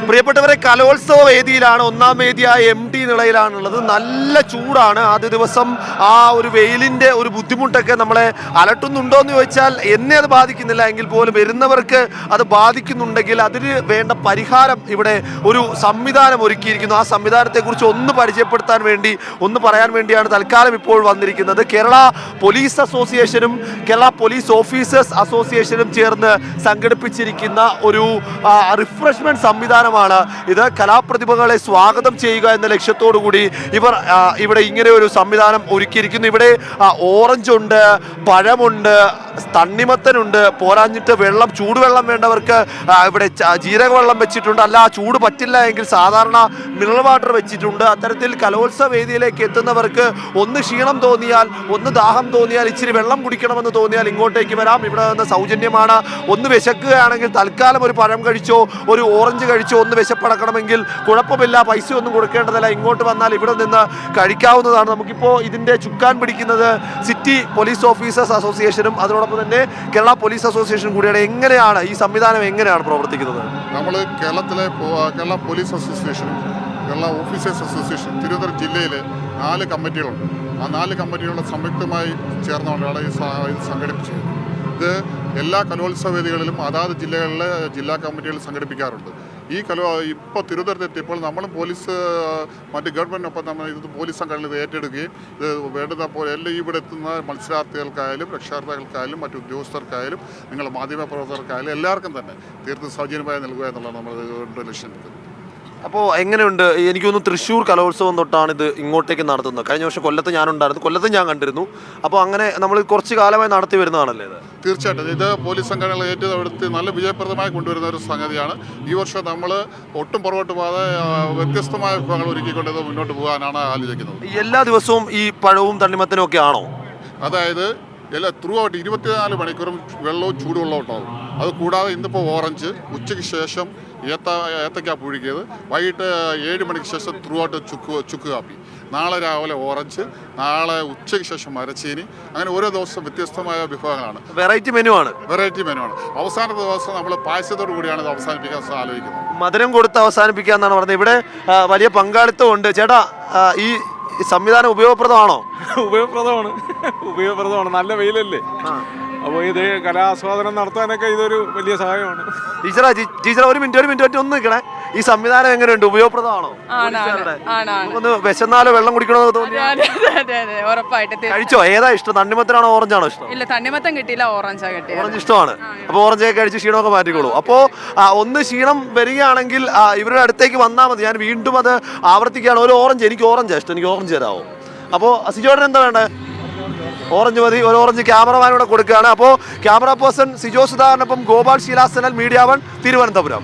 പ്രിയപ്പെട്ടവരെ, കലോത്സവ വേദിയിലാണ്. ഒന്നാം വേദിയായ MT നിളയിലാണുള്ളത്. നല്ല ചൂടാണ്. ആദ്യ ദിവസം ആ ഒരു വെയിലിൻ്റെ ഒരു ബുദ്ധിമുട്ടൊക്കെ നമ്മളെ അലട്ടുന്നുണ്ടോ എന്ന് ചോദിച്ചാൽ എന്നെ അത് ബാധിക്കുന്നില്ല. എങ്കിൽ പോലും വരുന്നവർക്ക് അത് ബാധിക്കുന്നുണ്ടെങ്കിൽ അതിന് വേണ്ട പരിഹാരം ഇവിടെ ഒരു സംവിധാനം ഒരുക്കിയിരിക്കുന്നു. ആ സംവിധാനത്തെക്കുറിച്ച് ഒന്ന് പരിചയപ്പെടുത്താൻ വേണ്ടി, ഒന്ന് പറയാൻ വേണ്ടിയാണ് തൽക്കാലം ഇപ്പോൾ വന്നിരിക്കുന്നത്. കേരള പോലീസ് അസോസിയേഷനും കേരള പോലീസ് ഓഫീസേഴ്സ് അസോസിയേഷനും ചേർന്ന് സംഘടിപ്പിച്ചിരിക്കുന്ന ഒരു റിഫ്രഷ്മെന്റ് സംവിധാനമാണ് ഇത്. കലാപ്രതിഭകളെ സ്വാഗതം ചെയ്യുക എന്ന ലക്ഷ്യത്തോടു കൂടി ഇവർ ഇവിടെ ഇങ്ങനെ ഒരു സംവിധാനം ഒരുക്കിയിരിക്കുന്നു. ഇവിടെ ഓറഞ്ച് ഉണ്ട്, പഴമുണ്ട്, തണ്ണിമത്തനുണ്ട്, പോരാഞ്ഞിട്ട് വെള്ളം, ചൂടുവെള്ളം വേണ്ടവർക്ക് ഇവിടെ ജീരകവെള്ളം വെച്ചിട്ടുണ്ട്. അല്ല, ആ ചൂട് പറ്റില്ല എങ്കിൽ സാധാരണ മിനറൽ വാട്ടർ വെച്ചിട്ടുണ്ട്. അത്തരത്തിൽ കലോത്സവ വേദിയിലേക്ക് എത്തുന്നവർക്ക് ഒന്ന് ക്ഷീണം തോന്നിയാൽ, ഒന്ന് ദാഹം തോന്നിയാൽ, ഇച്ചിരി വെള്ളം കുടിക്കണമെന്ന് തോന്നിയാൽ ഇങ്ങോട്ടേക്ക് വരാം. ഇവിടെ നിന്ന് സൗജന്യമാണ്. ഒന്ന് വിശക്കുകയാണെങ്കിൽ തൽക്കാലം ഒരു പഴം കഴിച്ചോ ഒരു ഓറഞ്ച് കഴിച്ചോ ഒന്ന് വിശപ്പടക്കണമെങ്കിൽ കുഴപ്പമില്ല, പൈസ ഒന്നും കൊടുക്കേണ്ടതില്ല. ഇങ്ങോട്ട് വന്നാൽ ഇവിടെ നിന്ന് കഴിക്കാവുന്നതാണ്. നമുക്കിപ്പോൾ ഇതിൻ്റെ ചുക്കാൻ പിടിക്കുന്നത് സിറ്റി പോലീസ് ഓഫീസേഴ്സ് അസോസിയേഷനും അതോടൊപ്പം തന്നെ കേരള പോലീസ് അസോസിയേഷനും കൂടിയാണ്. എങ്ങനെയാണ് ഈ സംവിധാനം എങ്ങനെയാണ് പ്രവർത്തിക്കുന്നത്? നമ്മൾ കേരള പോലീസ് അസോസിയേഷനും കേരള ഓഫീസേഴ്സ് അസോസിയേഷൻ തിരുവനന്തപുരം ജില്ലയിൽ 4 കമ്മിറ്റികളുണ്ട്. ആ 4 കമ്മിറ്റികളുടെ സംയുക്തമായി ചേർന്നുകൊണ്ടാണ് ഇത് സംഘടിപ്പിച്ചത്. ഇത് എല്ലാ കലോത്സവ വേദികളിലും അതാത് ജില്ലകളിലെ ജില്ലാ കമ്മിറ്റികൾ സംഘടിപ്പിക്കാറുണ്ട്. ഇപ്പോൾ തിരുവനന്തപുരത്തെത്തിയപ്പോൾ നമ്മളും പോലീസ് മറ്റ് ഗവൺമെൻറ്റിനൊപ്പം നമ്മൾ ഇത് പോലീസ് സംഘടന ഇത് ഏറ്റെടുക്കുകയും ഇത് വേണ്ടുന്ന പോലെ എല്ലാം ഇവിടെ എത്തുന്ന മത്സരാർത്ഥികൾക്കായാലും രക്ഷാർത്ഥികൾക്കായാലും മറ്റു ഉദ്യോഗസ്ഥർക്കായാലും നിങ്ങൾ മാധ്യമപ്രവർത്തകർക്കായാലും എല്ലാവർക്കും തന്നെ തീർത്തും സൗജന്യമായി നൽകുക എന്നുള്ളതാണ് നമ്മൾ ലക്ഷ്യം. അപ്പോൾ എങ്ങനെയുണ്ട്? എനിക്കൊന്ന് തൃശ്ശൂർ കലോത്സവം തൊട്ടാണ് ഇത് ഇങ്ങോട്ടേക്ക് നടത്തുന്നത്. കഴിഞ്ഞ വർഷം കൊല്ലത്ത് ഞാനുണ്ടായിരുന്നു, കൊല്ലത്ത് ഞാൻ കണ്ടിരുന്നു. അപ്പോൾ അങ്ങനെ നമ്മൾ കുറച്ച് കാലമായി നടത്തി വരുന്നതാണല്ലേ ഇത്? തീർച്ചയായിട്ടും ഇത് പോലീസ് സംഘടനകൾ ഏറ്റെടുത്ത് നല്ല വിജയപ്രദമായി കൊണ്ടുവരുന്ന ഒരു സംഗതിയാണ്. ഈ വർഷം നമ്മൾ ഒട്ടും പുറകോട്ട് പോകാതെ വ്യത്യസ്തമായ വിഭവങ്ങൾ ഒരുക്കിക്കൊണ്ട് ഇത് മുന്നോട്ട് പോകാനാണ് ആലോചിക്കുന്നത്. എല്ലാ ദിവസവും ഈ പഴവും തണ്ണിമത്തനും ഒക്കെ ആണോ? അതായത് ത്രൂ ഔട്ട് 24 മണിക്കൂറും വെള്ളവും ചൂടുവെള്ളവും ഉണ്ടാവും. അത് കൂടാതെ ഇന്നിപ്പോൾ ഓറഞ്ച്, ഉച്ചയ്ക്ക് ശേഷം ഏത്തക്ക പുഴുകിയത്, വൈകിട്ട് 7 മണിക്ക് ശേഷം ത്രൂ ഔട്ട് ചുക്ക് കാപ്പി, നാളെ രാവിലെ ഓറഞ്ച്, നാളെ ഉച്ചയ്ക്ക് ശേഷം മരച്ചീനി. അങ്ങനെ ഓരോ ദിവസം വ്യത്യസ്തമായ വിഭവങ്ങളാണ്. വെറൈറ്റി മെനു ആണ്. അവസാന ദിവസം നമ്മൾ പായസത്തോടു കൂടിയാണ് ഇത് അവസാനിപ്പിക്കാൻ ആലോചിക്കുന്നത്. മധുരം കൊടുത്ത് അവസാനിപ്പിക്കാന്നാണ് പറഞ്ഞത്. ഇവിടെ വലിയ പങ്കാളിത്തം ഉണ്ട്. ചേട്ടാ, ഈ സംവിധാനം ഉപയോഗപ്രദമാണോ? ഉപയോഗപ്രദമാണ്. നല്ല വെയിലല്ലേ, അപ്പോൾ ഇത് കലാസ്വാദനം നടത്താനൊക്കെ ഇതൊരു വലിയ സഹായമാണ്. ടീച്ചർ ഒരു മിനിറ്റ് ഒന്ന് നിൽക്കണേ. ഈ സംവിധാനം എങ്ങനെയുണ്ട്? ഉപയോഗപ്രദമാണോ? ഒന്ന് വിശന്നാലോ വെള്ളം കുടിക്കണമെന്ന് തോന്നിയോ? കഴിച്ചോ? ഏതാ ഇഷ്ടം? തണ്ണിമത്തനാണോ ഓറഞ്ചാണോ ഇഷ്ടം? ഇല്ല, തണ്ണിമത്തം കിട്ടിയില്ല, ഓറഞ്ചാ കിട്ടിയത്. ഓറഞ്ച് ഇഷ്ടമാണ്. അപ്പോൾ ഓറഞ്ചൊക്കെ കഴിച്ച് ക്ഷീണമൊക്കെ മാറ്റിക്കോളൂ. അപ്പോൾ ഒന്ന് ക്ഷീണം വരികയാണെങ്കിൽ ഇവരുടെ അടുത്തേക്ക് വന്നാൽ മതി. ഞാൻ വീണ്ടും അത് ആവർത്തിക്കുകയാണ്. ഒരു ഓറഞ്ച്, എനിക്ക് ഓറഞ്ചാണ് ഇഷ്ടം, എനിക്ക് ഓറഞ്ച് തരാമോ? അപ്പോൾ സിജോടൻ എന്താ വേണ്ടത്? ഓറഞ്ച് മതി. ഒരു ഓറഞ്ച് ക്യാമറമാനോട് കൊടുക്കുകയാണ്. അപ്പോൾ ക്യാമറ പേഴ്സൺ സിജോ സുധാകരനൊപ്പം ഗോപാൽ ശീലാസനൽ, മീഡിയ 1 തിരുവനന്തപുരം.